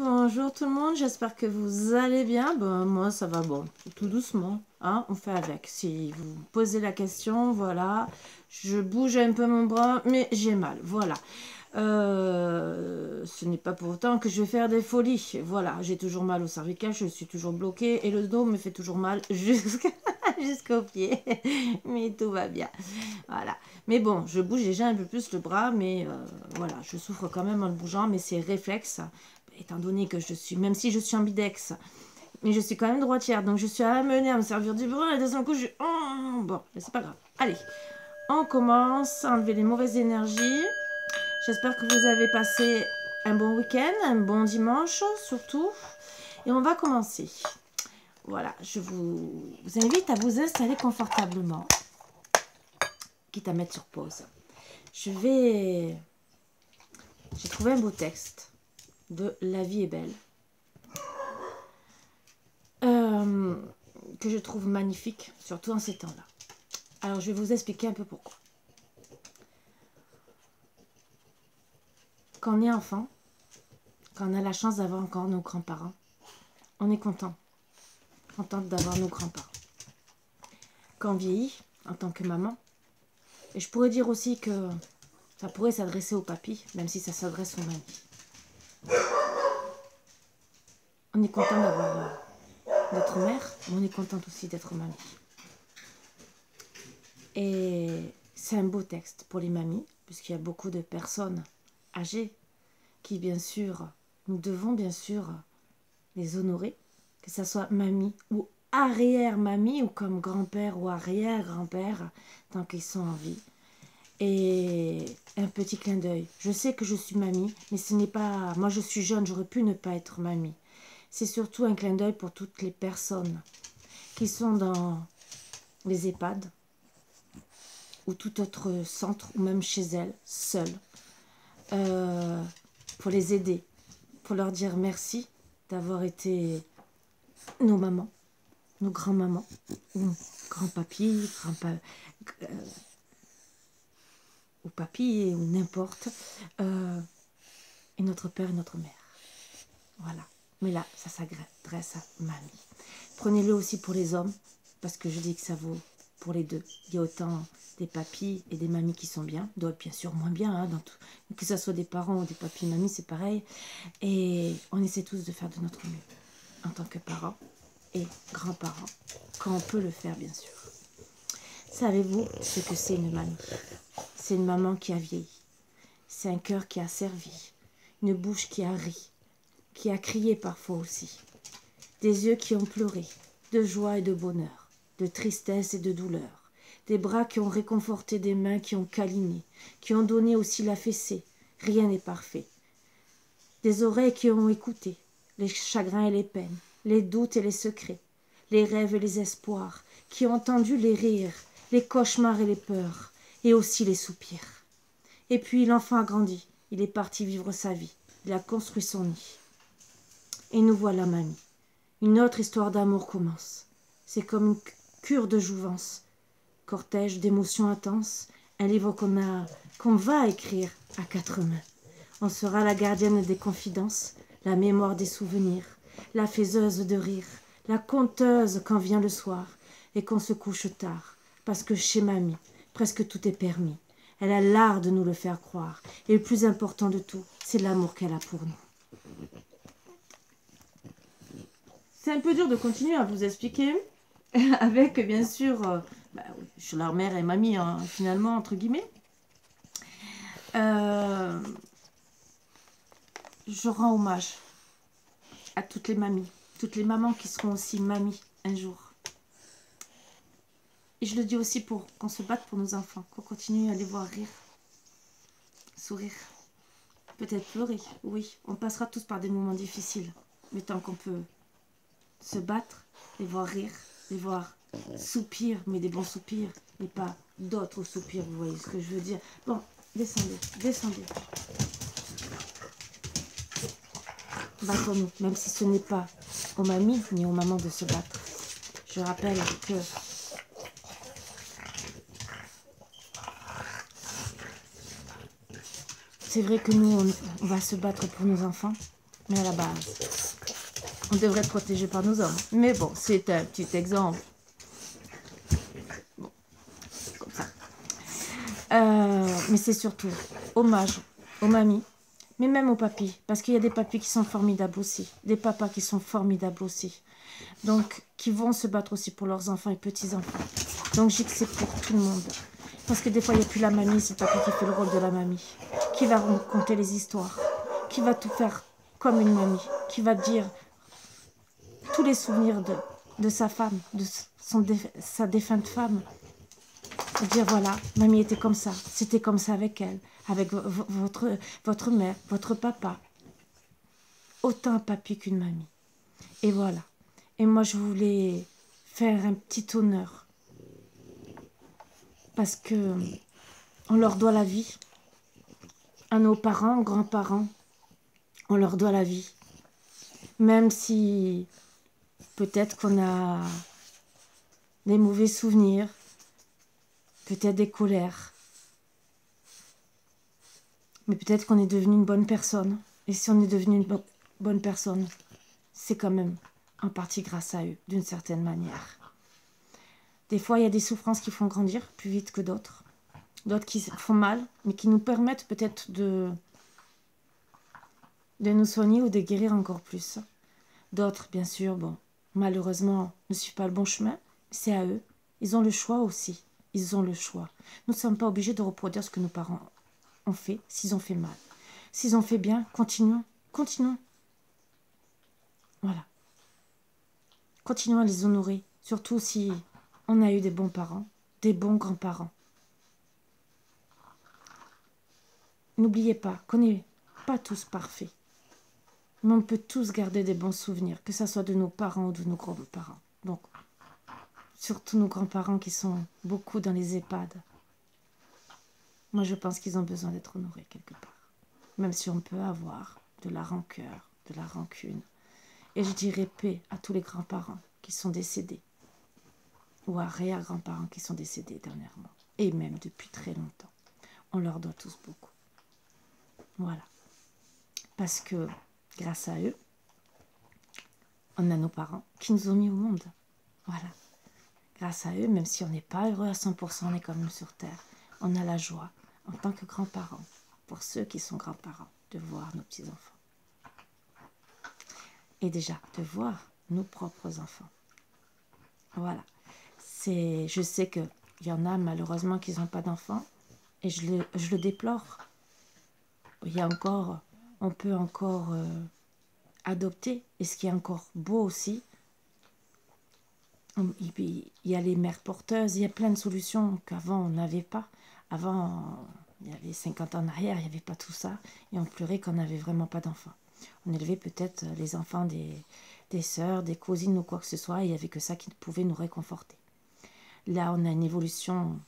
Bonjour tout le monde, j'espère que vous allez bien. Bon, moi ça va bon, tout doucement, hein, on fait avec. Si vous posez la question, voilà, je bouge un peu mon bras, mais j'ai mal, voilà. Ce n'est pas pour autant que je vais faire des folies. Voilà, j'ai toujours mal au cervical, je suis toujours bloquée et le dos me fait toujours mal jusqu'aux pieds. Mais tout va bien. Voilà. Mais bon, je bouge déjà un peu plus le bras, mais voilà, je souffre quand même en le bougeant, mais c'est réflexe, étant donné que je suis, même si je suis ambidex, mais je suis quand même droitière, donc je suis amenée à me servir du bras, et d'un coup, oh, bon, mais c'est pas grave. Allez, on commence à enlever les mauvaises énergies. J'espère que vous avez passé un bon week-end, un bon dimanche, surtout. Et on va commencer. Voilà, je vous invite à vous installer confortablement, quitte à mettre sur pause. J'ai trouvé un beau texte de La vie est belle, que je trouve magnifique, surtout en ces temps-là. Alors, je vais vous expliquer un peu pourquoi. Quand on est enfant, quand on a la chance d'avoir encore nos grands-parents, on est contente d'avoir nos grands-parents. Quand on vieillit, en tant que maman, et je pourrais dire aussi que ça pourrait s'adresser au papy, même si ça s'adresse aux mamies. On est content d'avoir notre mère, mais on est contente aussi d'être mamie. Et c'est un beau texte pour les mamies, puisqu'il y a beaucoup de personnes âgées qui, bien sûr, nous devons bien sûr les honorer, que ce soit mamie ou arrière-mamie, ou comme grand-père ou arrière-grand-père, tant qu'ils sont en vie. Et un petit clin d'œil. Je sais que je suis mamie, mais ce n'est pas... Moi, je suis jeune, j'aurais pu ne pas être mamie. C'est surtout un clin d'œil pour toutes les personnes qui sont dans les EHPAD ou tout autre centre, ou même chez elles, seules, pour les aider, pour leur dire merci d'avoir été nos mamans, nos grands-mamans, ou grand-papy, ou papy, ou n'importe, et notre père et notre mère. Voilà. Mais là, ça s'adresse à mamie. Prenez-le aussi pour les hommes, parce que je dis que ça vaut pour les deux. Il y a autant des papis et des mamies qui sont bien, d'autres bien sûr moins bien, hein, dans tout. Que ce soit des parents ou des papis et mamies, c'est pareil. Et on essaie tous de faire de notre mieux, en tant que parents et grands-parents, quand on peut le faire, bien sûr. Savez-vous ce que c'est une mamie? C'est une maman qui a vieilli. C'est un cœur qui a servi, une bouche qui a ri, qui a crié parfois aussi, des yeux qui ont pleuré, de joie et de bonheur, de tristesse et de douleur, des bras qui ont réconforté, des mains qui ont câliné, qui ont donné aussi la fessée, rien n'est parfait, des oreilles qui ont écouté, les chagrins et les peines, les doutes et les secrets, les rêves et les espoirs, qui ont entendu les rires, les cauchemars et les peurs, et aussi les soupirs. Et puis l'enfant a grandi, il est parti vivre sa vie, il a construit son nid. Et nous voilà, mamie. Une autre histoire d'amour commence. C'est comme une cure de jouvence, cortège d'émotions intenses, un livre qu'on va écrire à quatre mains. On sera la gardienne des confidences, la mémoire des souvenirs, la faiseuse de rire, la conteuse quand vient le soir et qu'on se couche tard, parce que chez mamie, presque tout est permis. Elle a l'art de nous le faire croire, et le plus important de tout, c'est l'amour qu'elle a pour nous. C'est un peu dur de continuer à vous expliquer, avec bien sûr, je suis leur mère et mamie, hein, finalement, entre guillemets. Je rends hommage à toutes les mamies, toutes les mamans qui seront aussi mamies un jour. Et je le dis aussi pour qu'on se batte pour nos enfants, qu'on continue à les voir rire, sourire, peut-être pleurer, oui. On passera tous par des moments difficiles, mais tant qu'on peut se battre, les voir rire, les voir soupir, mais des bons soupirs, et pas d'autres soupirs, vous voyez ce que je veux dire. Bon, descendez, descendez. Battons-nous, même si ce n'est pas aux mamies ni aux mamans de se battre. Je rappelle que c'est vrai que nous, on va se battre pour nos enfants, Mais à la base, on devrait être protégé par nos hommes. Mais bon, c'est un petit exemple. Bon, comme ça. Mais c'est surtout hommage aux mamies, mais même aux papis. Parce qu'il y a des papis qui sont formidables aussi. Des papas qui sont formidables aussi. Donc, qui vont se battre aussi pour leurs enfants et petits-enfants. Donc, je dis que c'est pour tout le monde. Parce que des fois, il n'y a plus la mamie, c'est le papy qui fait le rôle de la mamie. Qui va raconter les histoires. Qui va tout faire comme une mamie. Qui va dire tous les souvenirs de sa femme, de sa défunte femme. Et dire voilà, mamie était comme ça. C'était comme ça avec elle. Avec votre mère, votre papa. Autant un papy qu'une mamie. Et voilà. Et moi, je voulais faire un petit honneur. Parce que on leur doit la vie. À nos parents, grands-parents, on leur doit la vie. Même si peut-être qu'on a des mauvais souvenirs, peut-être des colères. Mais peut-être qu'on est devenu une bonne personne. Et si on est devenu une bonne personne, c'est quand même en partie grâce à eux, d'une certaine manière. Des fois, il y a des souffrances qui font grandir plus vite que d'autres. D'autres qui font mal, mais qui nous permettent peut-être de nous soigner ou de guérir encore plus. D'autres, bien sûr, bon, malheureusement, ne suivent pas le bon chemin. C'est à eux. Ils ont le choix aussi. Ils ont le choix. Nous ne sommes pas obligés de reproduire ce que nos parents ont fait, s'ils ont fait mal. S'ils ont fait bien, continuons. Continuons. Voilà. Continuons à les honorer. Surtout si on a eu des bons parents, des bons grands-parents. N'oubliez pas qu'on n'est pas tous parfaits. Mais on peut tous garder des bons souvenirs, que ce soit de nos parents ou de nos grands-parents. Donc, surtout nos grands-parents qui sont beaucoup dans les EHPAD. Moi, je pense qu'ils ont besoin d'être honorés quelque part. Même si on peut avoir de la rancœur, de la rancune. Et je dirais paix à tous les grands-parents qui sont décédés. Ou arrière-grands-parents qui sont décédés dernièrement. Et même depuis très longtemps. On leur doit tous beaucoup. Voilà. Parce que, grâce à eux, on a nos parents qui nous ont mis au monde. Voilà. Grâce à eux, même si on n'est pas heureux à 100%, on est quand même sur Terre. On a la joie, en tant que grands-parents, pour ceux qui sont grands-parents, de voir nos petits-enfants. Et déjà, de voir nos propres enfants. Voilà. Je sais qu'il y en a malheureusement qui n'ont pas d'enfants, et je le déplore. Il y a encore, on peut encore adopter, et ce qui est encore beau aussi, il y a les mères porteuses, il y a plein de solutions qu'avant on n'avait pas. Avant, il y avait 50 ans en arrière, il n'y avait pas tout ça, et on pleurait qu'on n'avait vraiment pas d'enfants. On élevait peut-être les enfants des sœurs, des cousines ou quoi que ce soit, et il n'y avait que ça qui pouvait nous réconforter. Là, on a une évolution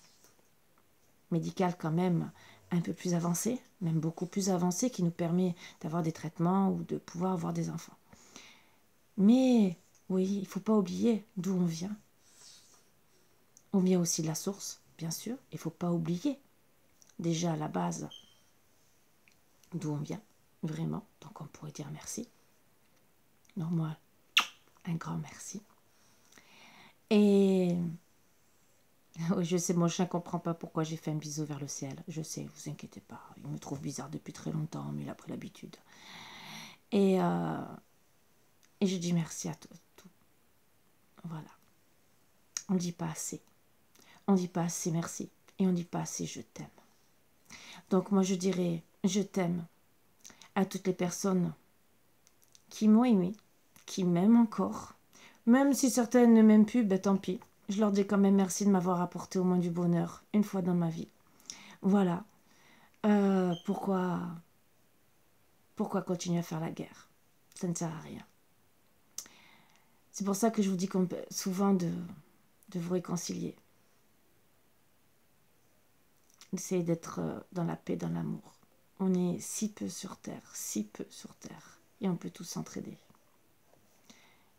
médicale quand même un peu plus avancée, même beaucoup plus avancée, qui nous permet d'avoir des traitements ou de pouvoir avoir des enfants. Mais oui, il ne faut pas oublier d'où on vient. On vient aussi de la source, bien sûr. Il ne faut pas oublier déjà à la base d'où on vient, vraiment. Donc on pourrait dire merci. Non, moi, un grand merci. Et oui, je sais, mon chien ne comprend pas pourquoi j'ai fait un bisou vers le ciel. Je sais, vous inquiétez pas. Il me trouve bizarre depuis très longtemps, mais il a pris l'habitude. Et je dis merci à tout. Voilà. On ne dit pas assez. On ne dit pas assez merci. Et on ne dit pas assez je t'aime. Donc moi je dirais je t'aime à toutes les personnes qui m'ont aimé, qui m'aiment encore. Même si certaines ne m'aiment plus, ben tant pis. Je leur dis quand même merci de m'avoir apporté au moins du bonheur une fois dans ma vie. Voilà. Pourquoi continuer à faire la guerre? Ça ne sert à rien. C'est pour ça que je vous dis souvent de vous réconcilier. Essayez d'être dans la paix, dans l'amour. On est si peu sur Terre, et on peut tous s'entraider.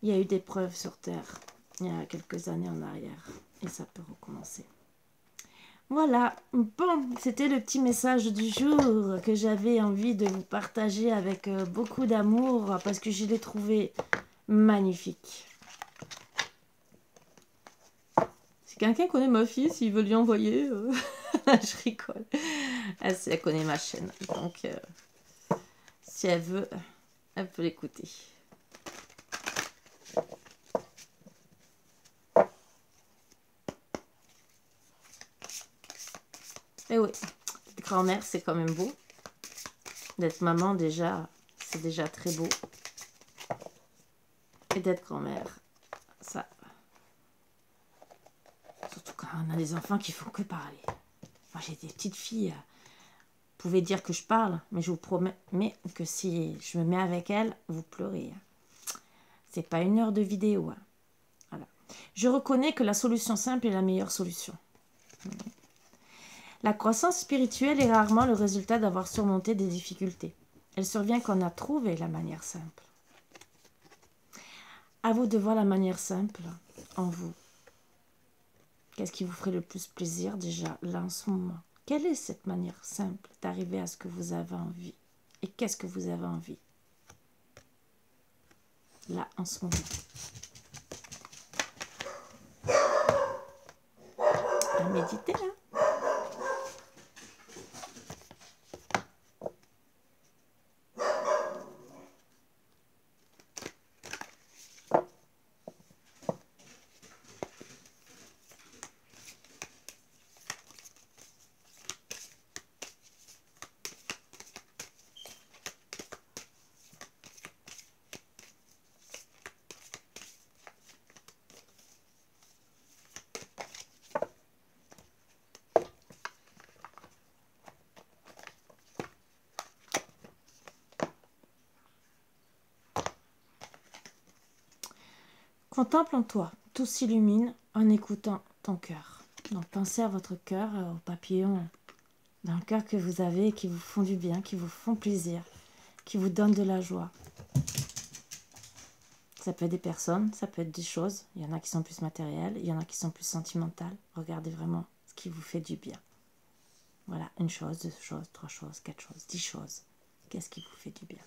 Il y a eu des preuves sur Terre il y a quelques années en arrière, et ça peut recommencer. Voilà, bon, c'était le petit message du jour que j'avais envie de vous partager avec beaucoup d'amour parce que je l'ai trouvé magnifique. Si quelqu'un connaît ma fille, s'il veut lui envoyer, je rigole. Elle connaît ma chaîne, donc si elle veut, elle peut l'écouter. Et oui, être grand-mère, c'est quand même beau. D'être maman, déjà, c'est déjà très beau. Et d'être grand-mère, ça... Surtout quand on a des enfants qui font que parler. Moi, j'ai des petites filles... Vous pouvez dire que je parle, mais je vous promets que si je me mets avec elles, vous pleurez. C'est pas 1 heure de vidéo. Voilà. Je reconnais que la solution simple est la meilleure solution. La croissance spirituelle est rarement le résultat d'avoir surmonté des difficultés. Elle survient quand on a trouvé la manière simple. À vous de voir la manière simple en vous. Qu'est-ce qui vous ferait le plus plaisir déjà là en ce moment? Quelle est cette manière simple d'arriver à ce que vous avez envie? Et qu'est-ce que vous avez envie là en ce moment? À méditer là. Contemple en toi, tout s'illumine en écoutant ton cœur. Donc pensez à votre cœur, aux papillons dans le cœur que vous avez, qui vous font du bien, qui vous font plaisir, qui vous donnent de la joie. Ça peut être des personnes, ça peut être des choses. Il y en a qui sont plus matérielles, il y en a qui sont plus sentimentales. Regardez vraiment ce qui vous fait du bien. Voilà, 1 chose, 2 choses, 3 choses, 4 choses, 10 choses. Qu'est-ce qui vous fait du bien?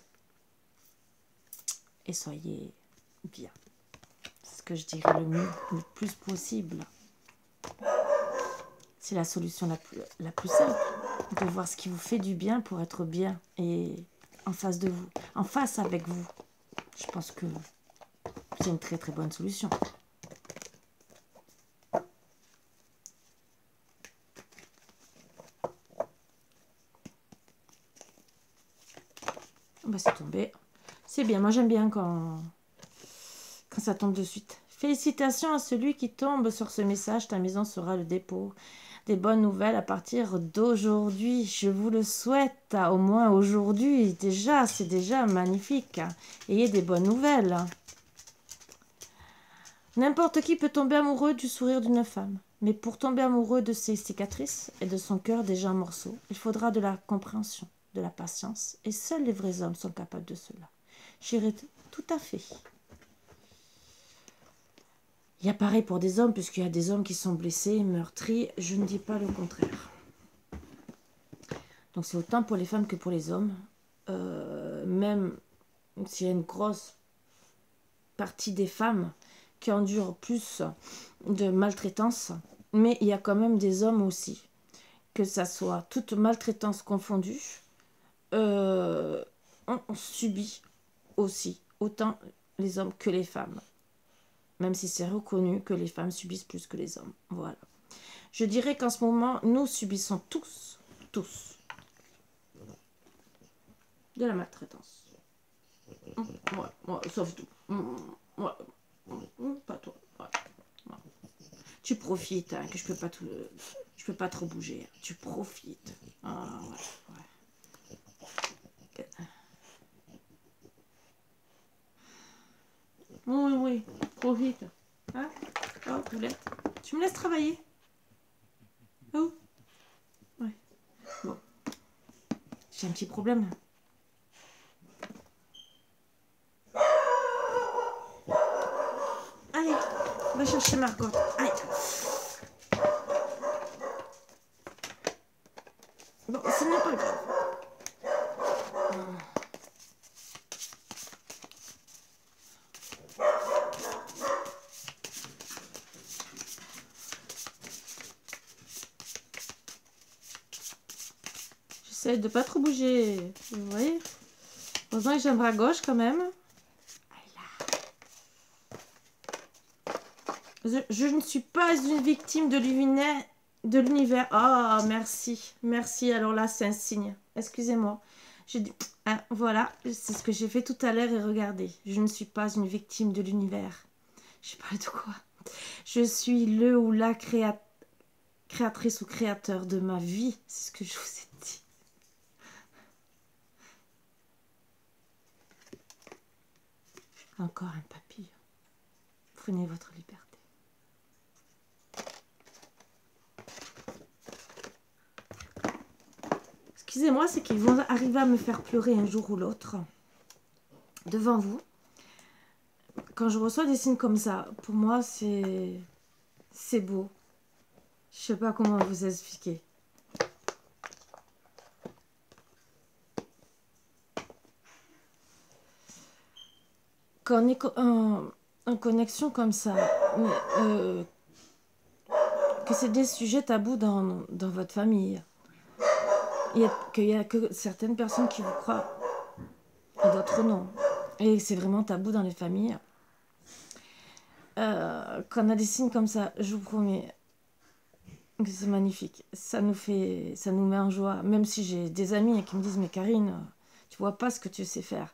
Et soyez bien. C'est ce que je dirais le plus possible. C'est la solution la plus simple. De voir ce qui vous fait du bien pour être bien et en face de vous, en face avec vous. Je pense que c'est une très très bonne solution. Bah, c'est tombé. C'est bien, moi j'aime bien quand ça tombe de suite. Félicitations à celui qui tombe sur ce message. Ta maison sera le dépôt des bonnes nouvelles à partir d'aujourd'hui. Je vous le souhaite, au moins aujourd'hui. Déjà, c'est déjà magnifique. Ayez des bonnes nouvelles. N'importe qui peut tomber amoureux du sourire d'une femme. Mais pour tomber amoureux de ses cicatrices et de son cœur déjà en morceaux, il faudra de la compréhension, de la patience. Et seuls les vrais hommes sont capables de cela. J'irai tout à fait. Il y a pareil pour des hommes, puisqu'il y a des hommes qui sont blessés, meurtris. Je ne dis pas le contraire. Donc c'est autant pour les femmes que pour les hommes. Même s'il y a une grosse partie des femmes qui endurent plus de maltraitance, mais il y a quand même des hommes aussi, que ça soit toute maltraitance confondue, on subit aussi autant les hommes que les femmes. Même si c'est reconnu que les femmes subissent plus que les hommes. Voilà. Je dirais qu'en ce moment, nous subissons tous, de la maltraitance. Moi, sauf tout. Pas toi. Ouais. Tu profites, hein, que je peux pas trop bouger. Tu profites. Ah, ouais. Oui, profite. Hein? Oh, Poulette. Tu me laisses travailler? Oh. Ouais. Bon. J'ai un petit problème. Allez, va chercher Margot. Allez. Essaye de pas trop bouger. Vous voyez? Heureusement que j'ai un bras gauche quand même. Je ne suis pas une victime de l'univers. Ah, merci. Merci. Alors là, c'est un signe. Excusez-moi. J'ai dit, hein, voilà, c'est ce que j'ai fait tout à l'heure et regardez. Je ne suis pas une victime de l'univers. Je parle de quoi? Je suis le ou la créatrice ou créateur de ma vie. C'est ce que je vous ai dit. Encore un papillon. Prenez votre liberté. Excusez-moi, c'est qu'ils vont arriver à me faire pleurer un jour ou l'autre. Devant vous. Quand je reçois des signes comme ça, pour moi, c'est beau. Je sais pas comment vous expliquer. Quand on est en connexion comme ça, que c'est des sujets tabous dans votre famille, qu'il y a que certaines personnes qui vous croient et d'autres non. Et c'est vraiment tabou dans les familles. Quand on a des signes comme ça, je vous promets que c'est magnifique. Ça nous met en joie. Même si j'ai des amis qui me disent, mais Karine, tu vois pas ce que tu sais faire.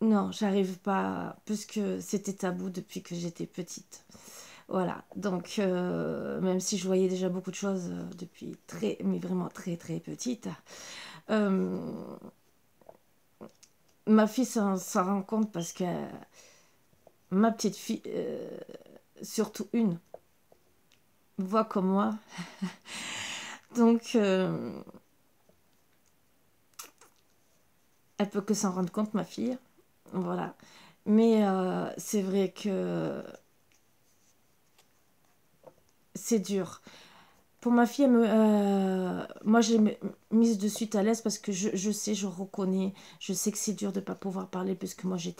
Non, j'arrive pas, puisque c'était tabou depuis que j'étais petite. Voilà, donc même si je voyais déjà beaucoup de choses depuis mais vraiment très très petite, ma fille s'en rend compte parce que ma petite fille, surtout une, voit comme moi. Donc, elle peut que s'en rendre compte, ma fille. Voilà. Mais c'est vrai que c'est dur. Pour ma fille, moi j'ai mise de suite à l'aise parce que je sais, je reconnais, je sais que c'est dur de ne pas pouvoir parler puisque moi je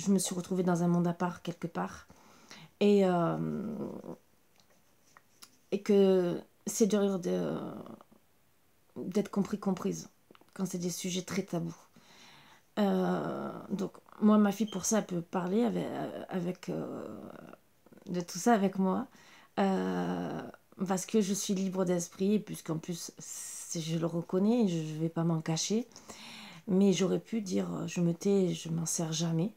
me suis retrouvée dans un monde à part quelque part. Et que c'est dur d'être comprise quand c'est des sujets très tabous. Donc moi, ma fille, pour ça, elle peut parler avec de tout ça avec moi. Parce que je suis libre d'esprit, puisqu'en plus, je le reconnais, je ne vais pas m'en cacher. Mais j'aurais pu dire, je me tais, je m'en sers jamais.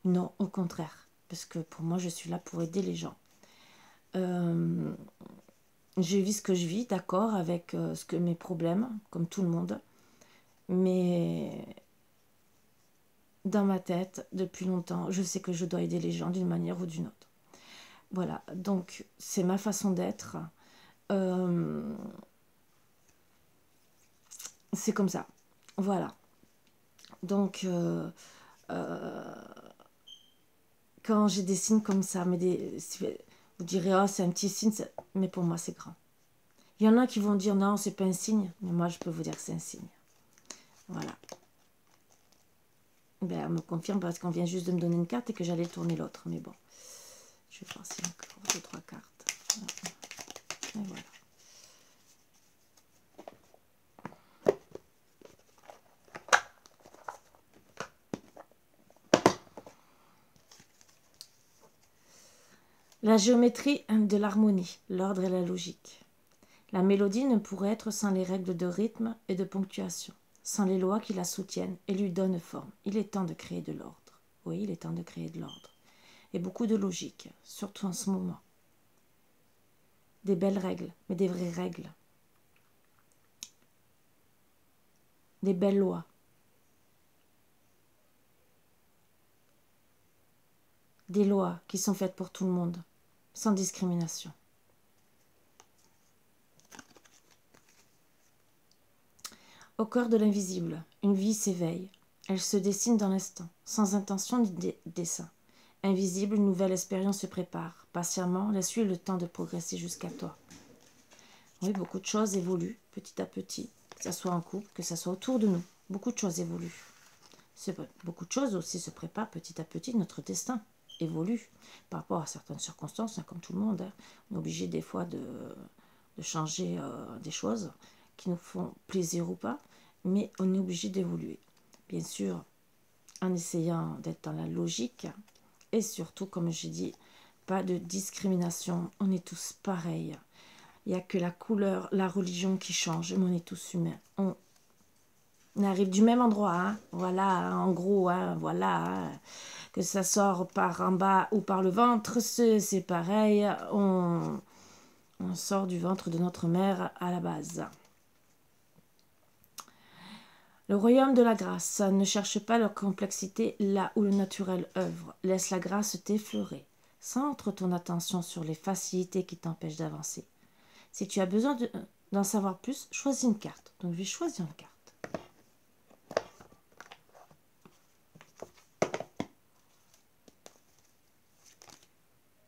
Non, au contraire. Parce que pour moi, je suis là pour aider les gens. Je vis ce que je vis, d'accord, avec mes problèmes, comme tout le monde. Mais dans ma tête, depuis longtemps, je sais que je dois aider les gens d'une manière ou d'une autre. Voilà, donc c'est ma façon d'être. C'est comme ça. Voilà. Donc, quand j'ai des signes comme ça, vous direz, oh, c'est un petit signe, mais pour moi, c'est grand. Il y en a qui vont dire, non, c'est pas un signe, mais moi, je peux vous dire que c'est un signe. Voilà. Ben, elle me confirme parce qu'on vient juste de me donner une carte et que j'allais tourner l'autre. Mais bon, je vais voir s'il y a encore 2-3 cartes. Et voilà. La géométrie de l'harmonie, l'ordre et la logique. La mélodie ne pourrait être sans les règles de rythme et de ponctuation, sans les lois qui la soutiennent et lui donnent forme. Il est temps de créer de l'ordre. Oui, il est temps de créer de l'ordre. Et beaucoup de logique, surtout en ce moment. Des belles règles, mais des vraies règles. Des belles lois. Des lois qui sont faites pour tout le monde, sans discrimination. Au cœur de l'invisible, une vie s'éveille. Elle se dessine dans l'instant, sans intention ni dessein. Invisible, une nouvelle expérience se prépare. Patiemment, laisse-lui le temps de progresser jusqu'à toi. Oui, beaucoup de choses évoluent petit à petit, que ce soit en couple, que ce soit autour de nous. Beaucoup de choses évoluent. Beaucoup de choses aussi se préparent petit à petit. Notre destin évolue par rapport à certaines circonstances, comme tout le monde. On est obligé des fois de changer des choses qui nous font plaisir ou pas, mais on est obligé d'évoluer. Bien sûr, en essayant d'être dans la logique et surtout, comme j'ai dit, pas de discrimination. On est tous pareils. Il n'y a que la couleur, la religion qui change, mais on est tous humains. On arrive du même endroit, hein. Voilà, en gros, hein, voilà. Hein. Que ça sort par en bas ou par le ventre, c'est pareil. On sort du ventre de notre mère à la base. Le royaume de la grâce. Ne cherche pas leur complexité là où le naturel œuvre. Laisse la grâce t'effleurer. Centre ton attention sur les facilités qui t'empêchent d'avancer. Si tu as besoin d'en savoir plus, choisis une carte. Donc, je vais choisir une carte.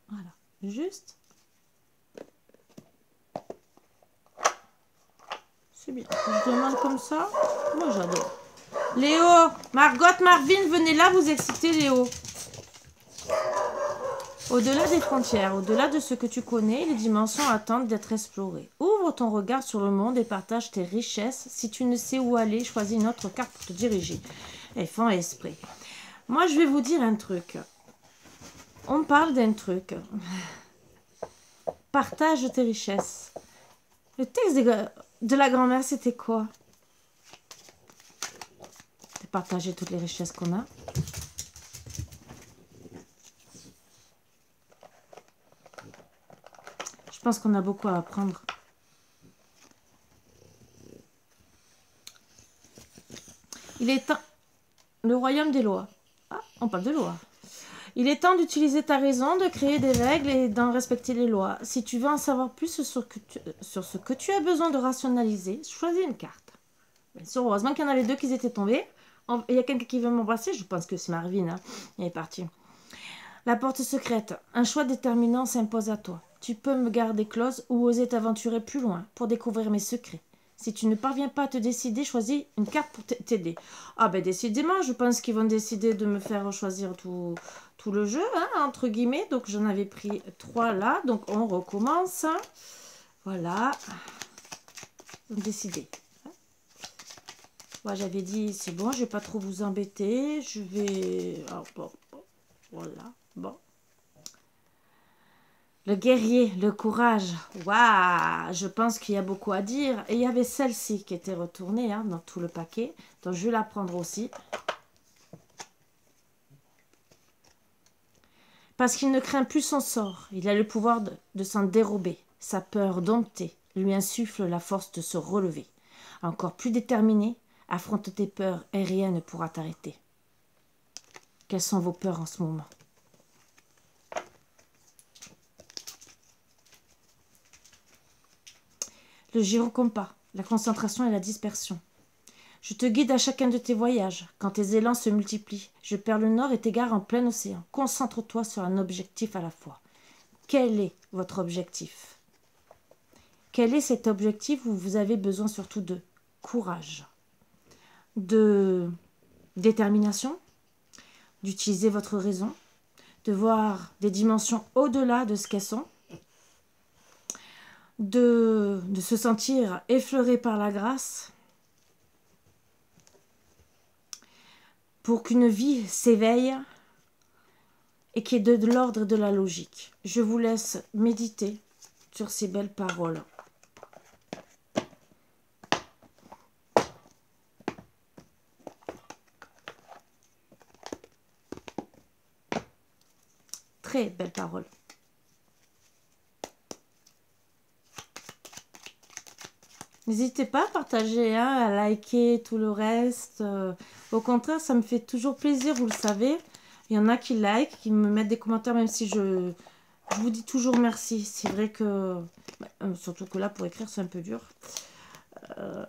Voilà. Juste. C'est bien. Je demande comme ça. Moi, j'adore. Léo, Margot, Marvin, venez là vous exciter, Léo. Au-delà des frontières, au-delà de ce que tu connais, les dimensions attendent d'être explorées. Ouvre ton regard sur le monde et partage tes richesses. Si tu ne sais où aller, choisis une autre carte pour te diriger. Et fond esprit. Moi, je vais vous dire un truc. On parle d'un truc. Partage tes richesses. Le texte de la grand-mère, c'était quoi? De partager toutes les richesses qu'on a. Je pense qu'on a beaucoup à apprendre. Il est temps... Le royaume des lois. Ah, on parle de lois. Il est temps d'utiliser ta raison, de créer des règles et d'en respecter les lois. Si tu veux en savoir plus sur ce que tu as besoin de rationaliser, choisis une carte. Bien sûr, heureusement qu'il y en avait deux qui étaient tombés. Il y a quelqu'un qui veut m'embrasser, je pense que c'est Marvin. Hein. Il est parti. La porte secrète. Un choix déterminant s'impose à toi. Tu peux me garder close ou oser t'aventurer plus loin pour découvrir mes secrets. Si tu ne parviens pas à te décider, choisis une carte pour t'aider. Ah ben décidément, je pense qu'ils vont décider de me faire choisir tout le jeu, hein, entre guillemets. Donc j'en avais pris 3 là, donc on recommence. Voilà. Décider. Moi j'avais dit, c'est bon, je vais pas trop vous embêter. Je vais... Oh, bon, voilà, bon. Le guerrier, le courage. Waouh, je pense qu'il y a beaucoup à dire. Et il y avait celle-ci qui était retournée hein, dans tout le paquet. Donc je vais la prendre aussi. Parce qu'il ne craint plus son sort. Il a le pouvoir de s'en dérober. Sa peur domptée lui insuffle la force de se relever. Encore plus déterminé, affronte tes peurs et rien ne pourra t'arrêter. Quelles sont vos peurs en ce moment ? Le gyrocompas, la concentration et la dispersion. Je te guide à chacun de tes voyages. Quand tes élans se multiplient, je perds le nord et t'égare en plein océan. Concentre-toi sur un objectif à la fois. Quel est votre objectif ? Quel est cet objectif où vous avez besoin surtout de courage, de détermination, d'utiliser votre raison, de voir des dimensions au-delà de ce qu'elles sont, de se sentir effleuré par la grâce, pour qu'une vie s'éveille et qui est de l'ordre de la logique. Je vous laisse méditer sur ces belles paroles. Très belles paroles. N'hésitez pas à partager, hein, à liker tout le reste. Au contraire, ça me fait toujours plaisir, vous le savez. Il y en a qui like, qui me mettent des commentaires, même si je vous dis toujours merci. C'est vrai que... surtout que là, pour écrire, c'est un peu dur.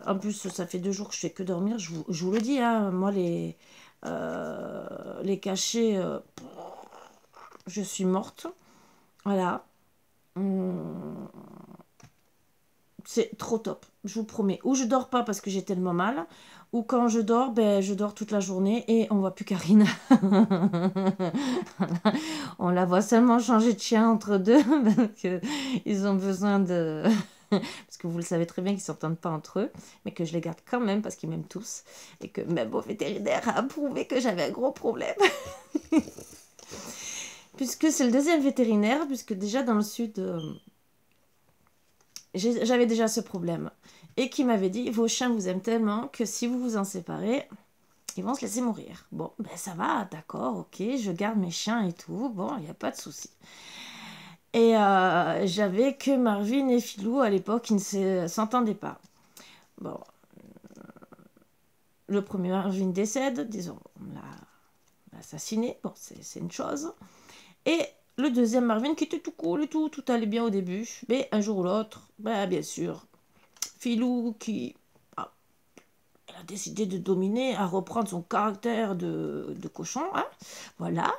En plus, ça fait 2 jours que je fais que dormir. Je vous le dis, hein, moi, les cachets, je suis morte. Voilà. C'est trop top, je vous promets. Ou je dors pas parce que j'ai tellement mal, ou quand je dors, ben, je dors toute la journée et on voit plus Karine. Voilà. On la voit seulement changer de chien entre deux parce qu'ils ont besoin de... parce que vous le savez très bien qu'ils ne s'entendent pas entre eux, mais que je les garde quand même parce qu'ils m'aiment tous, et que même mon vétérinaire a prouvé que j'avais un gros problème. Puisque c'est le deuxième vétérinaire, puisque déjà dans le sud, j'avais déjà ce problème. Et qui m'avait dit, vos chiens vous aiment tellement que si vous vous en séparez, ils vont se laisser mourir. Bon, ben ça va, d'accord, ok, je garde mes chiens et tout, bon, il n'y a pas de souci. Et j'avais que Marvin et Philou à l'époque qui ne s'entendaient pas. Bon, le premier Marvin décède, disons, on l'a assassiné, bon, c'est une chose. Et le deuxième Marvin qui était tout cool et tout allait bien au début, mais un jour ou l'autre, ben, bien sûr, Philou qui a décidé de dominer, à reprendre son caractère de cochon, hein, voilà.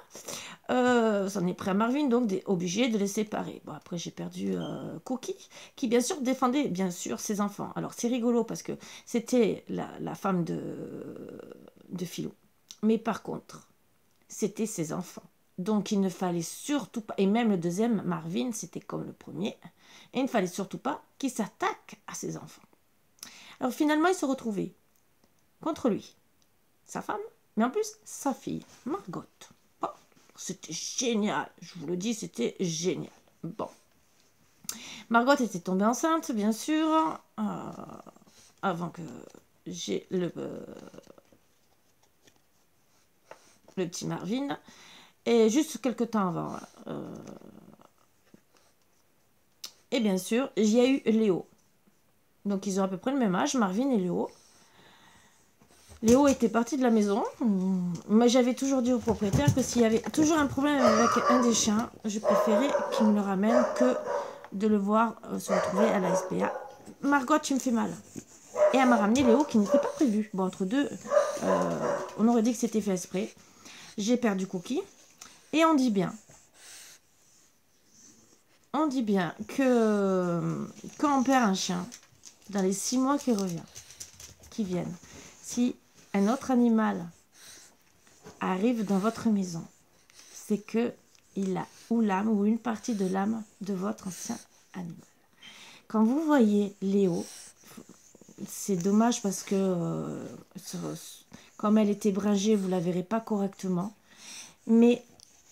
C'en est pris à Marvin, donc obligé de les séparer. Bon, après j'ai perdu Cookie, qui bien sûr défendait bien sûr ses enfants. Alors c'est rigolo parce que c'était la femme de Philou. Mais par contre, c'était ses enfants. Donc il ne fallait surtout pas, et même le deuxième, Marvin, c'était comme le premier, et il ne fallait surtout pas qu'il s'attaque à ses enfants. Alors finalement, ils se retrouvaient contre lui, sa femme, mais en plus sa fille, Margot. Bon, c'était génial, je vous le dis, c'était génial. Bon. Margot était tombée enceinte, bien sûr, avant que j'ai le petit Marvin, et juste quelques temps avant. Et bien sûr, il y a eu Léo. Donc ils ont à peu près le même âge, Marvin et Léo. Léo était parti de la maison, mais j'avais toujours dit au propriétaire que s'il y avait toujours un problème avec un des chiens, je préférais qu'il me le ramène que de le voir se retrouver à la SPA. Margot, tu me fais mal. Et elle m'a ramené Léo qui n'était pas prévu. Bon, entre deux, on aurait dit que c'était fait exprès. J'ai perdu Cookie. Et on dit bien que quand on perd un chien, dans les 6 mois qui viennent, si un autre animal arrive dans votre maison, c'est que il a ou l'âme ou une partie de l'âme de votre ancien animal. Quand vous voyez Léo, c'est dommage parce que comme elle était bringée, vous la verrez pas correctement. Mais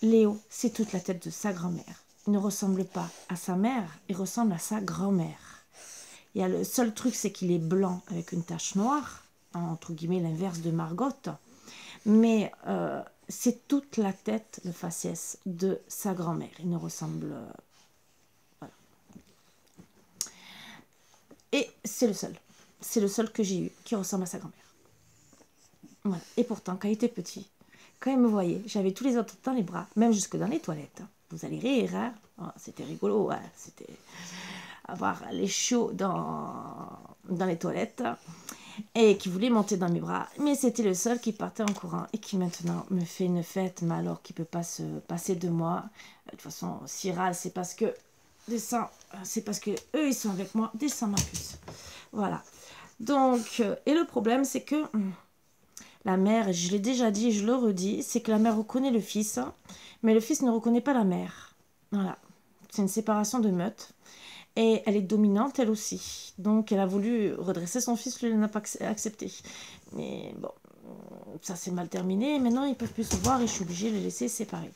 Léo, c'est toute la tête de sa grand-mère. Il ne ressemble pas à sa mère, il ressemble à sa grand-mère. Il y a le seul truc, c'est qu'il est blanc avec une tache noire, entre guillemets l'inverse de Margot. Mais c'est toute la tête, le faciès de sa grand-mère. Il ne ressemble... voilà. Et c'est le seul. C'est le seul que j'ai eu qui ressemble à sa grand-mère. Voilà. Et pourtant, quand il était petit, quand il me voyait, j'avais tous les autres dans les bras, même jusque dans les toilettes. Vous allez rire, hein? Oh, c'était rigolo, hein? C'était avoir les chiots dans les toilettes et qui voulait monter dans mes bras. Mais c'était le seul qui partait en courant et qui maintenant me fait une fête, mais alors qu'il ne peut pas se passer de moi. De toute façon, s'il râle, c'est parce que eux ils sont avec moi, descends ma puce. Voilà. Donc, et le problème, c'est que la mère, je l'ai déjà dit, je le redis, c'est que la mère reconnaît le fils, mais le fils ne reconnaît pas la mère. Voilà. C'est une séparation de meute. Et elle est dominante, elle aussi. Donc, elle a voulu redresser son fils, lui, il n'a pas accepté. Mais bon, ça s'est mal terminé. Maintenant, ils ne peuvent plus se voir et je suis obligée de les laisser séparer.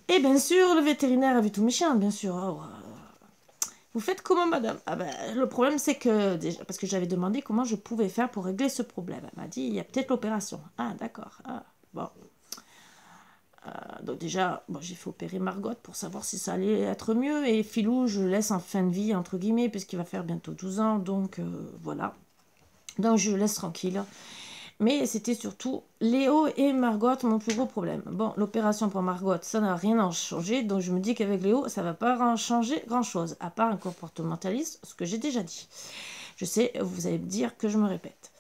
Et bien sûr, le vétérinaire a vu tous mes chiens, bien sûr. Oh, vous faites comment, madame? Ah ben, le problème, c'est que, déjà, parce que j'avais demandé comment je pouvais faire pour régler ce problème. Elle m'a dit, il y a peut-être l'opération. Ah, d'accord. Ah, bon. Donc déjà, bon, j'ai fait opérer Margot pour savoir si ça allait être mieux. Et Philou, je le laisse en fin de vie, entre guillemets, puisqu'il va faire bientôt 12 ans. Donc voilà. Donc je le laisse tranquille. Mais c'était surtout Léo et Margot, mon plus gros problème. Bon, l'opération pour Margot, ça n'a rien changé. Donc je me dis qu'avec Léo, ça ne va pas changer grand-chose. À part un comportementaliste, ce que j'ai déjà dit. Je sais, vous allez me dire que je me répète.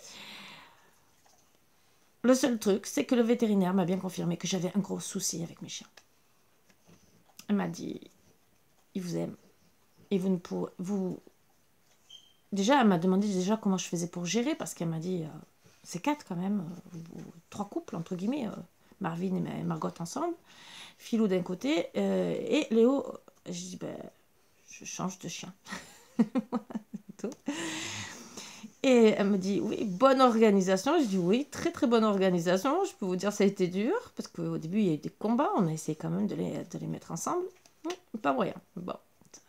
Le seul truc, c'est que le vétérinaire m'a bien confirmé que j'avais un gros souci avec mes chiens. Elle m'a dit, il vous aime. Et vous ne pourrez... Déjà, elle m'a demandé déjà comment je faisais pour gérer, parce qu'elle m'a dit, c'est 4 quand même, 3 couples, entre guillemets, Marvin et Margot ensemble, Philou d'un côté, et Léo, je dis, ben, je change de chien. Et elle me dit, oui, bonne organisation. Je dis, oui, très très bonne organisation. Je peux vous dire, ça a été dur, parce qu'au début, il y a eu des combats. On a essayé quand même de les mettre ensemble. Pas moyen. Bon.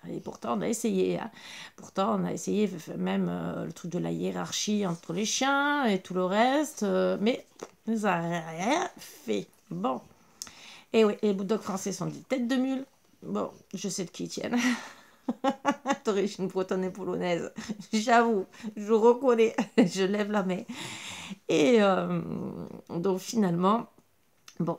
Et pourtant, on a essayé. Hein. Pourtant, on a essayé même le truc de la hiérarchie entre les chiens et tout le reste. Mais ça n'a rien fait. Bon. Et oui, les bulldogs français sont des têtes de mule. Bon, je sais de qui ils tiennent. D'origine bretonne et polonaise. J'avoue, je reconnais, je lève la main. Et donc finalement, bon.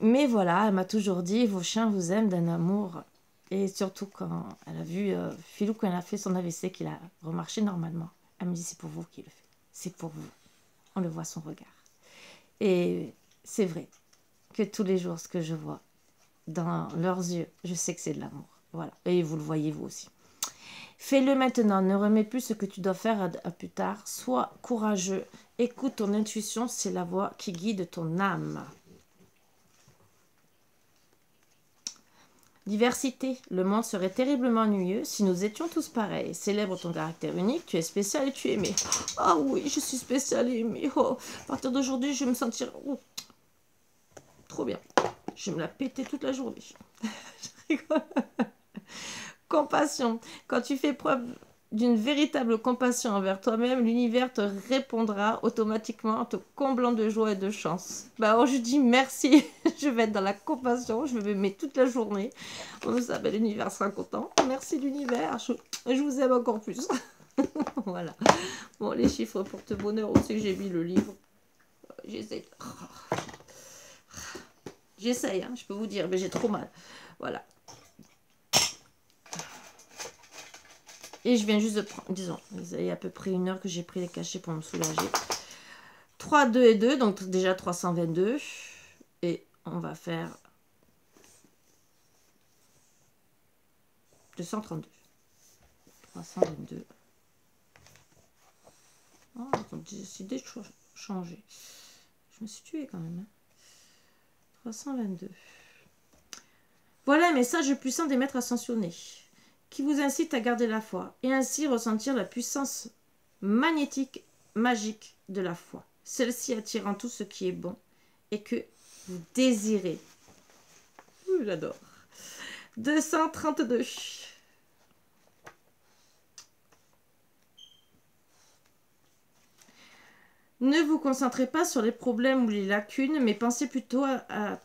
Mais voilà, elle m'a toujours dit, vos chiens vous aiment d'un amour. Et surtout quand elle a vu Philou, quand elle a fait son AVC, qu'il a remarché normalement. Elle me dit, c'est pour vous qu'il le fait. C'est pour vous. On le voit son regard. Et c'est vrai que tous les jours, ce que je vois dans leurs yeux, je sais que c'est de l'amour. Voilà. Et vous le voyez vous aussi. Fais-le maintenant. Ne remets plus ce que tu dois faire à plus tard. Sois courageux. Écoute ton intuition. C'est la voix qui guide ton âme. Diversité. Le monde serait terriblement ennuyeux si nous étions tous pareils. Célèbre ton caractère unique. Tu es spécial et tu es aimé. Ah oui, je suis spécial et aimé. Oh, à partir d'aujourd'hui, je vais me sentir... Oh, trop bien. Je vais me la péter toute la journée. Je rigole. Compassion. Quand tu fais preuve d'une véritable compassion envers toi-même, l'univers te répondra automatiquement en te comblant de joie et de chance. Bah alors je dis merci, je vais être dans la compassion, je vais m'aimer toute la journée. On savait l'univers sera content. Merci l'univers, je vous aime encore plus. Voilà. Bon, les chiffres porte bonheur aussi que j'ai mis le livre. J'essaie. J'essaye, hein, je peux vous dire, mais j'ai trop mal. Voilà. Et je viens juste de prendre, disons, il y a à peu près 1 heure que j'ai pris les cachets pour me soulager. 3, 2 et 2, donc déjà 322. Et on va faire 232. 322. Oh, ils ont décidé de changer. Je me suis tuée quand même. 322. Voilà un message puissant des maîtres ascensionnés qui vous incite à garder la foi et ainsi ressentir la puissance magnétique, magique de la foi. Celle-ci attirant tout ce qui est bon et que vous désirez. J'adore. 232. Ne vous concentrez pas sur les problèmes ou les lacunes, mais pensez plutôt à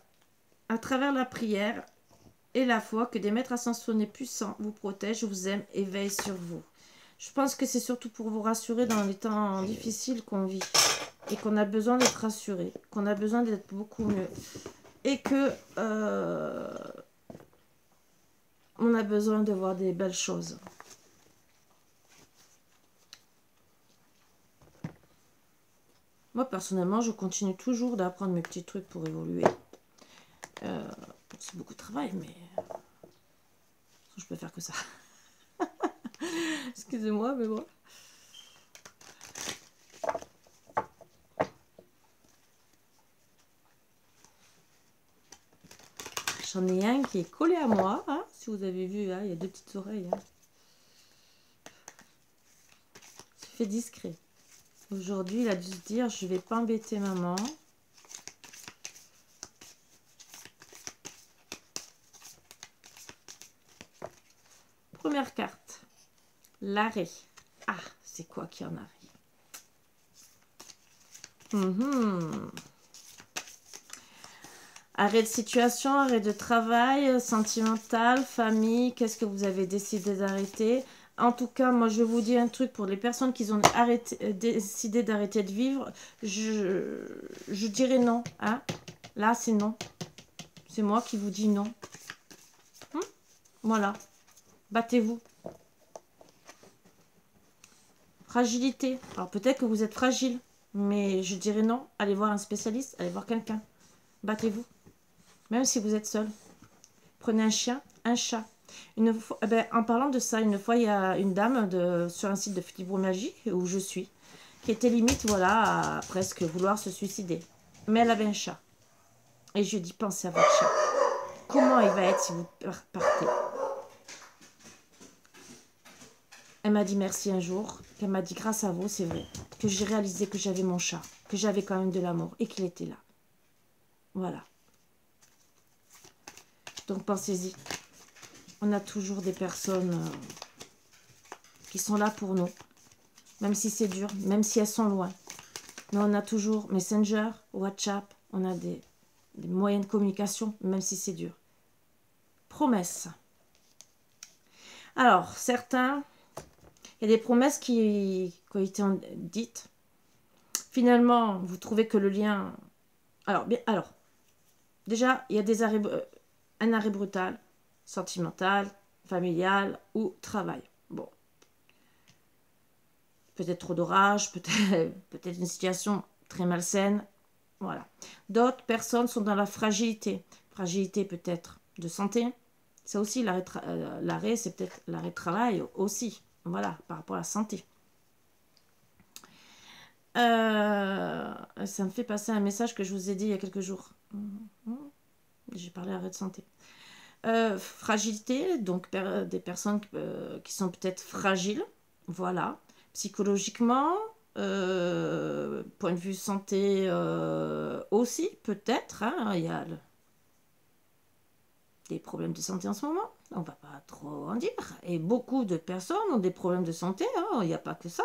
travers la prière et la foi que des maîtres ascensionnés puissants vous protègent, vous aiment et veillent sur vous. Je pense que c'est surtout pour vous rassurer dans les temps difficiles qu'on vit et qu'on a besoin d'être rassuré, qu'on a besoin d'être beaucoup mieux et que on a besoin de voir des belles choses. Moi personnellement, je continue toujours d'apprendre mes petits trucs pour évoluer. C'est beaucoup de travail, mais je peux faire que ça. Excusez-moi, mais bon. J'en ai un qui est collé à moi. Hein, si vous avez vu, hein, il y a 2 petites oreilles. Hein. C'est fait discret. Aujourd'hui, il a dû se dire, je vais pas embêter maman. Première carte. L'arrêt. Ah, c'est quoi qui en arrive? Arrêt de situation, arrêt de travail, sentimental, famille. Qu'est-ce que vous avez décidé d'arrêter? En tout cas, moi, je vous dis un truc pour les personnes qui ont décidé d'arrêter de vivre. Je dirais non. Hein? Là, c'est non. C'est moi qui vous dis non. Voilà. Battez-vous. Fragilité. Alors, peut-être que vous êtes fragile. Mais je dirais non. Allez voir un spécialiste. Allez voir quelqu'un. Battez-vous. Même si vous êtes seul. Prenez un chien, un chat. Une fois, en parlant de ça, une fois, il y a une dame sur un site de fibromyalgie où je suis, qui était limite, voilà, à presque vouloir se suicider. Mais elle avait un chat. Et je lui dis, pensez à votre chat. Comment il va être si vous partez? Elle m'a dit merci un jour, qu'elle m'a dit grâce à vous, c'est vrai, que j'ai réalisé que j'avais mon chat, que j'avais quand même de l'amour et qu'il était là. Voilà. Donc pensez-y. On a toujours des personnes qui sont là pour nous, même si c'est dur, même si elles sont loin. Mais on a toujours Messenger, WhatsApp, on a des moyens de communication, même si c'est dur. Promesses. Alors, certains, il y a des promesses qui ont été dites. Finalement, vous trouvez que le lien... Alors, déjà, il y a des arrêts, un arrêt brutal, sentimental, familial ou travail. Bon. Peut-être trop d'orage, peut-être une situation très malsaine. Voilà. D'autres personnes sont dans la fragilité. Fragilité peut-être de santé. Ça aussi, l'arrêt, c'est peut-être l'arrêt de travail aussi. Voilà, par rapport à la santé. Ça me fait passer un message que je vous ai dit il y a quelques jours. J'ai parlé d'arrêt de santé. Fragilité, donc des personnes qui sont peut-être fragiles. Voilà. Psychologiquement, point de vue santé aussi, peut-être. Hein, il y a des problèmes de santé en ce moment. On ne va pas trop en dire. Et beaucoup de personnes ont des problèmes de santé. Hein, il n'y a pas que ça.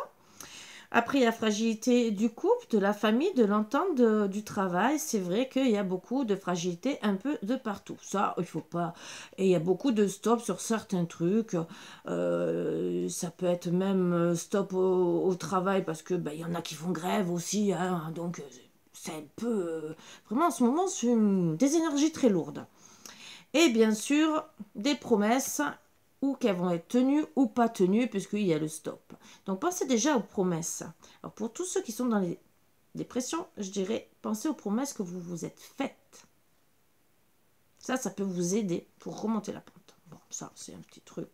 Après, il y a la fragilité du couple, de la famille, de l'entente, du travail. C'est vrai qu'il y a beaucoup de fragilité un peu de partout. Ça, il ne faut pas... Et il y a beaucoup de stop sur certains trucs. Ça peut être même stop au travail parce que il y en a qui font grève aussi. Hein, donc, c'est un peu... vraiment, en ce moment, c'est des énergies très lourdes. Et bien sûr, des promesses ou qu'elles vont être tenues ou pas tenues, puisqu'il y a le stop. Donc, pensez déjà aux promesses. Alors, pour tous ceux qui sont dans les dépressions, je dirais, pensez aux promesses que vous vous êtes faites. Ça peut vous aider pour remonter la pente. Bon, ça, c'est un petit truc.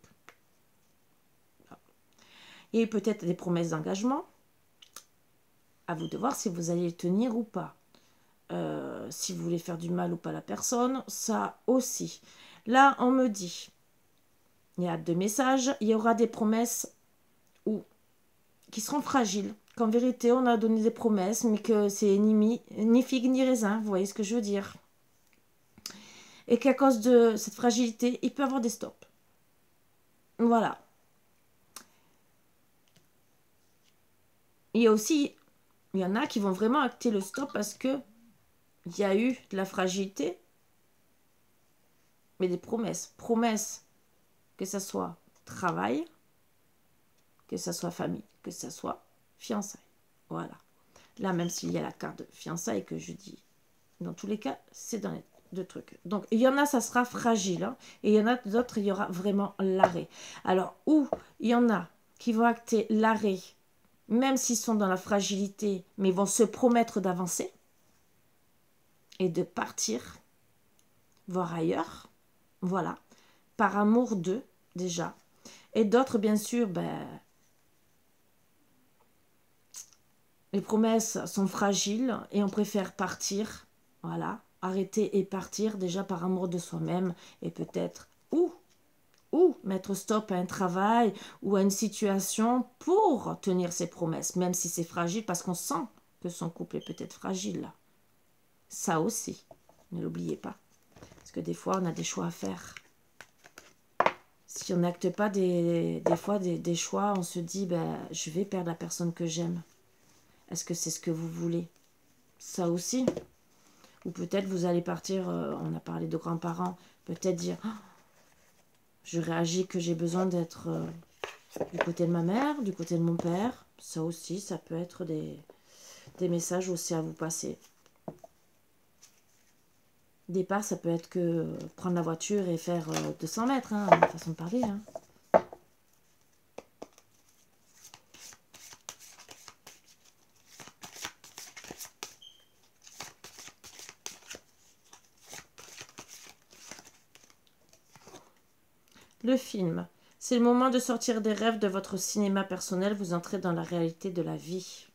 Et peut-être des promesses d'engagement. À vous de voir si vous allez les tenir ou pas. Si vous voulez faire du mal ou pas à la personne, ça aussi. Là, on me dit... Il y a 2 messages. Il y aura des promesses qui seront fragiles. Qu'en vérité, on a donné des promesses, mais que c'est ni figue ni raisin. Vous voyez ce que je veux dire? Et qu'à cause de cette fragilité, il peut y avoir des stops. Voilà. Il y en a qui vont vraiment acter le stop parce que il y a eu de la fragilité, mais des promesses. Promesses, que ça soit travail, que ça soit famille, que ça soit fiançailles. Voilà. Là, même s'il y a la carte de fiançailles que je dis, dans tous les cas, c'est dans les 2 trucs. Donc, il y en a, ça sera fragile. Hein, et il y en a d'autres, il y aura vraiment l'arrêt. Alors, où il y en a qui vont acter l'arrêt, même s'ils sont dans la fragilité, mais vont se promettre d'avancer et de partir, voir ailleurs. Voilà. Par amour d'eux, déjà. Et d'autres, bien sûr, les promesses sont fragiles et on préfère partir. Voilà. Arrêter et partir déjà par amour de soi-même et peut-être ou mettre stop à un travail ou à une situation pour tenir ses promesses, même si c'est fragile parce qu'on sent que son couple est peut-être fragile là. Ça aussi, ne l'oubliez pas. Parce que des fois, on a des choix à faire. Si on n'acte pas des fois des choix, on se dit, je vais perdre la personne que j'aime. Est-ce que c'est ce que vous voulez? Ça aussi. Ou peut-être vous allez partir, on a parlé de grands-parents, peut-être dire, oh, je réagis que j'ai besoin d'être du côté de ma mère, du côté de mon père. Ça aussi, ça peut être des messages aussi à vous passer. Départ, ça peut être que prendre la voiture et faire 200 mètres, hein, façon de parler. Hein. Le film. C'est le moment de sortir des rêves de votre cinéma personnel. Vous entrez dans la réalité de la vie.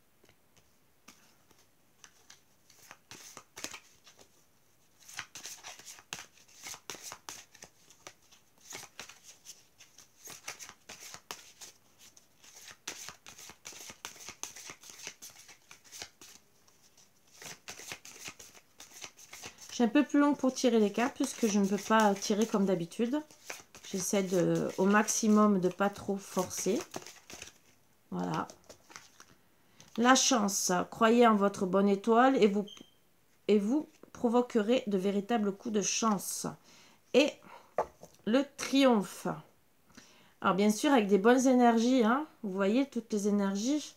suis un peu plus longue pour tirer les cartes puisque je ne peux pas tirer comme d'habitude. J'essaie au maximum de ne pas trop forcer. Voilà. La chance. Croyez en votre bonne étoile et vous provoquerez de véritables coups de chance. Et le triomphe. Alors bien sûr avec des bonnes énergies. Hein, vous voyez toutes les énergies.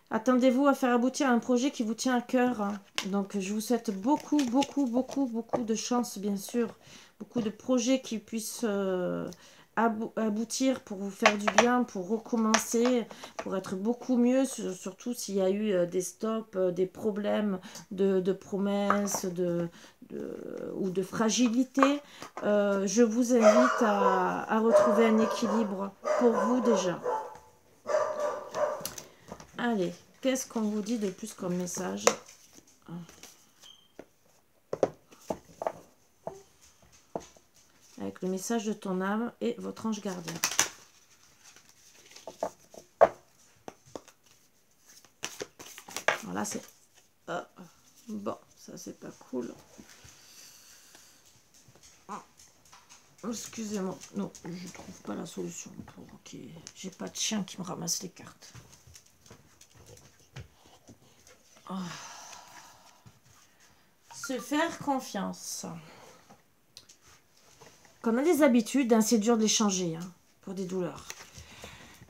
Attendez-vous à faire aboutir un projet qui vous tient à cœur. Hein. Donc, je vous souhaite beaucoup de chance, bien sûr. Beaucoup de projets qui puissent aboutir pour vous faire du bien, pour recommencer, pour être beaucoup mieux, surtout s'il y a eu des stops, des problèmes de promesses ou de fragilité. Je vous invite à retrouver un équilibre pour vous déjà. Allez, qu'est-ce qu'on vous dit de plus comme message? Avec le message de ton âme et votre ange gardien. Alors là, c'est... bon, ça, c'est pas cool. Excusez-moi. Non, je trouve pas la solution. Ok, j'ai pas de chien qui me ramasse les cartes. Se faire confiance. Quand on a des habitudes, hein, c'est dur de les changer hein, pour des douleurs.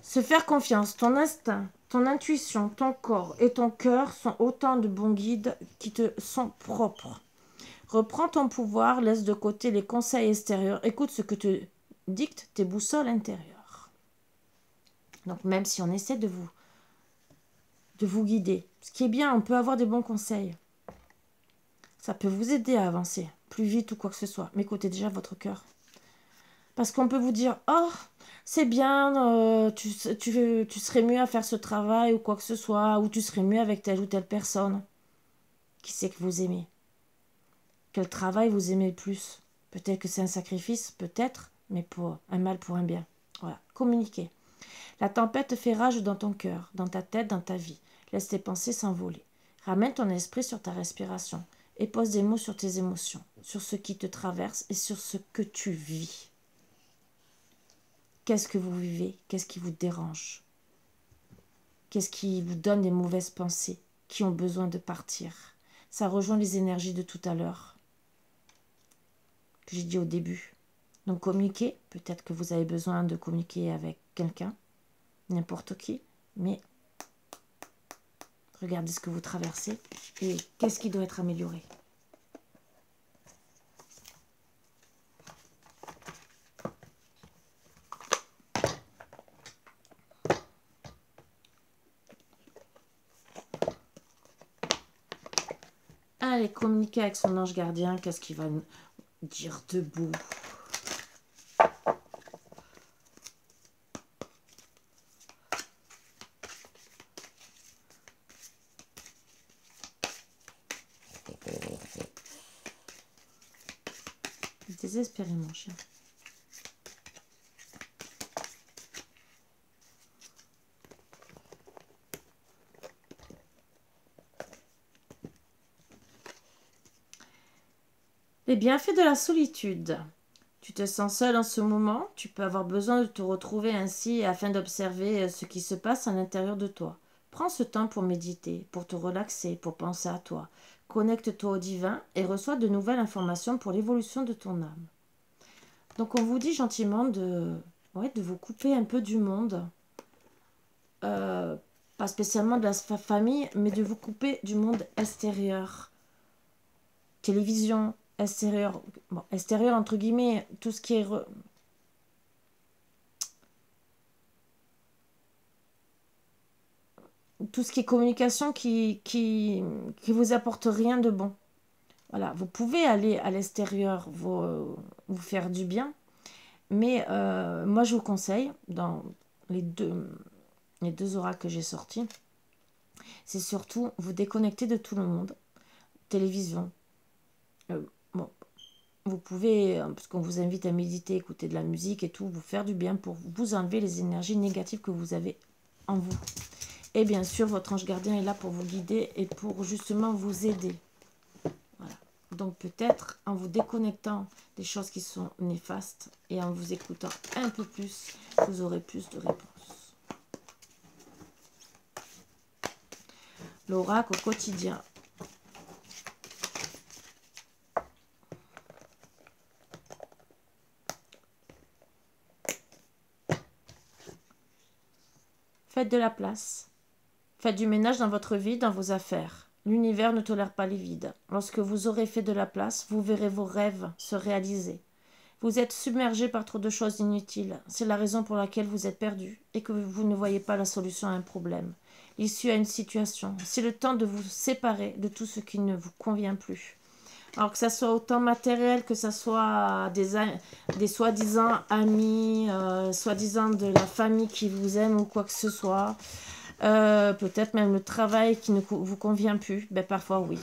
Se faire confiance. Ton instinct, ton intuition, ton corps et ton cœur sont autant de bons guides qui te sont propres. Reprends ton pouvoir, laisse de côté les conseils extérieurs. Écoute ce que te dictent tes boussoles intérieures. Donc même si on essaie de vous guider, ce qui est bien, on peut avoir des bons conseils. Ça peut vous aider à avancer plus vite ou quoi que ce soit. Mais écoutez déjà votre cœur. Parce qu'on peut vous dire, oh, c'est bien, tu serais mieux à faire ce travail ou quoi que ce soit, ou tu serais mieux avec telle ou telle personne. Qui c'est que vous aimez? Quel travail vous aimez le plus? Peut-être que c'est un sacrifice, peut-être, mais pour un mal pour un bien. Voilà, communiquez. La tempête fait rage dans ton cœur, dans ta tête, dans ta vie. Laisse tes pensées s'envoler. Ramène ton esprit sur ta respiration et pose des mots sur tes émotions, sur ce qui te traverse et sur ce que tu vis. Qu'est-ce que vous vivez? Qu'est-ce qui vous dérange? Qu'est-ce qui vous donne des mauvaises pensées qui ont besoin de partir? Ça rejoint les énergies de tout à l'heure que j'ai dit au début. Donc communiquez. Peut-être que vous avez besoin de communiquer avec quelqu'un, n'importe qui, mais regardez ce que vous traversez et qu'est-ce qui doit être amélioré. Allez, communiquer avec son ange gardien. Qu'est-ce qu'il va nous dire de beau? Désespéré, mon chien. Les bienfaits de la solitude. Tu te sens seul en ce moment, tu peux avoir besoin de te retrouver ainsi afin d'observer ce qui se passe à l'intérieur de toi. Prends ce temps pour méditer, pour te relaxer, pour penser à toi. Connecte-toi au divin et reçois de nouvelles informations pour l'évolution de ton âme. Donc on vous dit gentiment de vous couper un peu du monde. Pas spécialement de la famille, mais de vous couper du monde extérieur. Télévision, extérieur, bon, extérieur entre guillemets, tout ce qui est communication qui vous apporte rien de bon. Voilà, vous pouvez aller à l'extérieur vous faire du bien, mais moi je vous conseille, dans les deux oracles que j'ai sortis, c'est surtout vous déconnecter de tout le monde. Télévision. Bon, vous pouvez, parce qu'on vous invite à méditer, écouter de la musique et tout, vous faire du bien pour vous enlever les énergies négatives que vous avez en vous. Et bien sûr, votre ange gardien est là pour vous guider et pour justement vous aider. Voilà. Donc peut-être en vous déconnectant des choses qui sont néfastes et en vous écoutant un peu plus, vous aurez plus de réponses. L'oracle au quotidien. Faites de la place. Faites du ménage dans votre vie, dans vos affaires. L'univers ne tolère pas les vides. Lorsque vous aurez fait de la place, vous verrez vos rêves se réaliser. Vous êtes submergé par trop de choses inutiles. C'est la raison pour laquelle vous êtes perdu et que vous ne voyez pas la solution à un problème. L'issue à une situation. C'est le temps de vous séparer de tout ce qui ne vous convient plus. Alors que ça soit autant matériel, que ça soit des soi-disant amis, soi-disant de la famille qui vous aime ou quoi que ce soit. Peut-être même le travail qui ne vous convient plus. Ben, parfois, oui.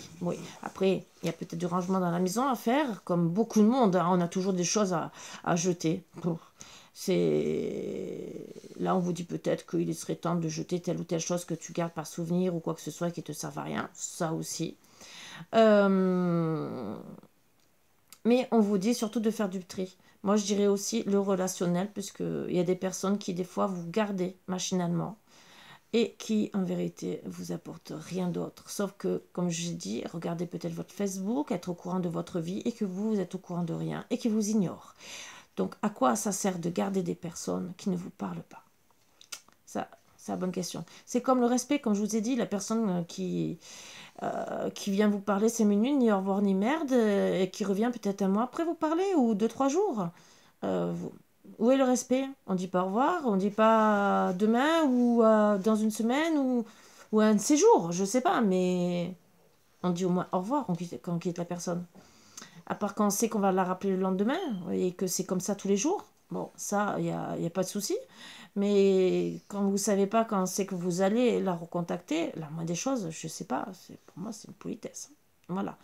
Après, il y a peut-être du rangement dans la maison à faire, comme beaucoup de monde. Hein. On a toujours des choses à jeter. Là, on vous dit peut-être qu'il serait temps de jeter telle ou telle chose que tu gardes par souvenir ou quoi que ce soit qui ne te serve à rien. Ça aussi. Mais on vous dit surtout de faire du tri. Moi, je dirais aussi le relationnel, puisqu'il y a des personnes qui, des fois, vous gardez machinalement et qui, en vérité, vous apportent rien d'autre. Sauf que, comme j'ai dit, regardez peut-être votre Facebook, être au courant de votre vie et que vous êtes au courant de rien et qui vous ignorent. Donc, à quoi ça sert de garder des personnes qui ne vous parlent pas? Ça, c'est la bonne question. C'est comme le respect, comme je vous ai dit, la personne qui vient vous parler 5 minutes, ni au revoir ni merde, et qui revient peut-être un mois après vous parler, ou 2-3 jours. Où est le respect? On ne dit pas au revoir, on ne dit pas demain, ou dans une semaine, ou un de ces jours, je ne sais pas, mais on dit au moins au revoir quand on quitte la personne. À part quand on sait qu'on va la rappeler le lendemain, et que c'est comme ça tous les jours. Bon, ça, il n'y a pas de souci. Mais quand vous ne savez pas, quand c'est que vous allez la recontacter, la moindre des choses, je ne sais pas, pour moi, c'est une politesse. Voilà.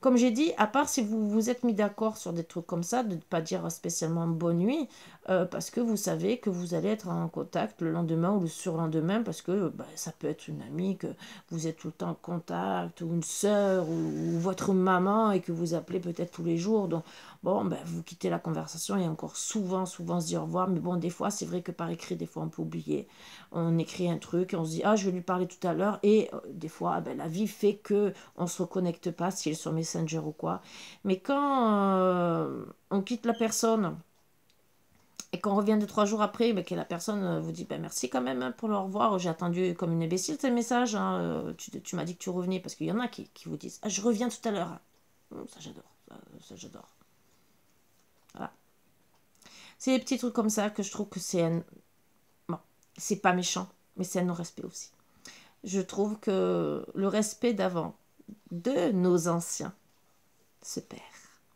Comme j'ai dit, à part si vous vous êtes mis d'accord sur des trucs comme ça, de ne pas dire spécialement bonne nuit, parce que vous savez que vous allez être en contact le lendemain ou le surlendemain, parce que ça peut être une amie que vous êtes tout le temps en contact, ou une sœur, ou votre maman, et que vous appelez peut-être tous les jours. Donc, bon, vous quittez la conversation et encore souvent se dire au revoir. Mais bon, des fois, c'est vrai que par écrit, des fois, on peut oublier. On écrit un truc et on se dit, ah, je vais lui parler tout à l'heure. Et des fois, la vie fait que on ne se reconnecte pas si elle est sur Messenger ou quoi. Mais quand on quitte la personne et qu'on revient 2-3 jours après, que la personne vous dit merci quand même hein, pour le au revoir, j'ai attendu comme une imbécile tes messages, hein, tu m'as dit que tu revenais, parce qu'il y en a qui vous disent je reviens tout à l'heure. Ça j'adore, ça j'adore. Voilà. C'est des petits trucs comme ça que je trouve que c'est bon, c'est pas méchant, mais c'est un non-respect aussi. Je trouve que le respect d'avant de nos anciens se perd.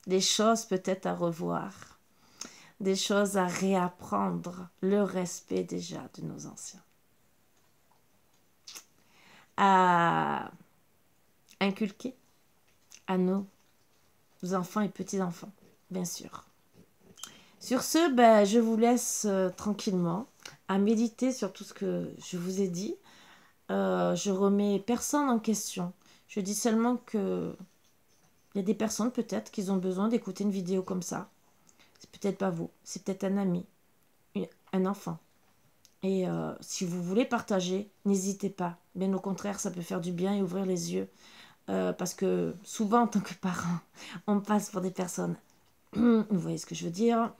Des choses peut-être à revoir, des choses à réapprendre, le respect déjà de nos anciens. À inculquer à nos enfants et petits-enfants, bien sûr. Sur ce, je vous laisse tranquillement à méditer sur tout ce que je vous ai dit. Je remets personne en question. Je dis seulement que il y a des personnes peut-être qui ont besoin d'écouter une vidéo comme ça. C'est peut-être pas vous, c'est peut-être un ami, un enfant. Et si vous voulez partager, n'hésitez pas. Bien au contraire, ça peut faire du bien et ouvrir les yeux. Parce que souvent, en tant que parent, on passe pour des personnes, vous voyez ce que je veux dire,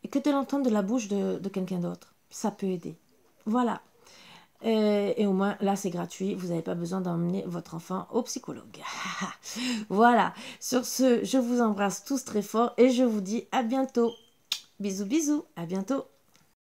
et que de l'entendre de la bouche de quelqu'un d'autre, ça peut aider. Voilà. Et au moins, là, c'est gratuit. Vous n'avez pas besoin d'emmener votre enfant au psychologue. Voilà. Sur ce, je vous embrasse tous très fort et je vous dis à bientôt. Bisous, bisous. À bientôt.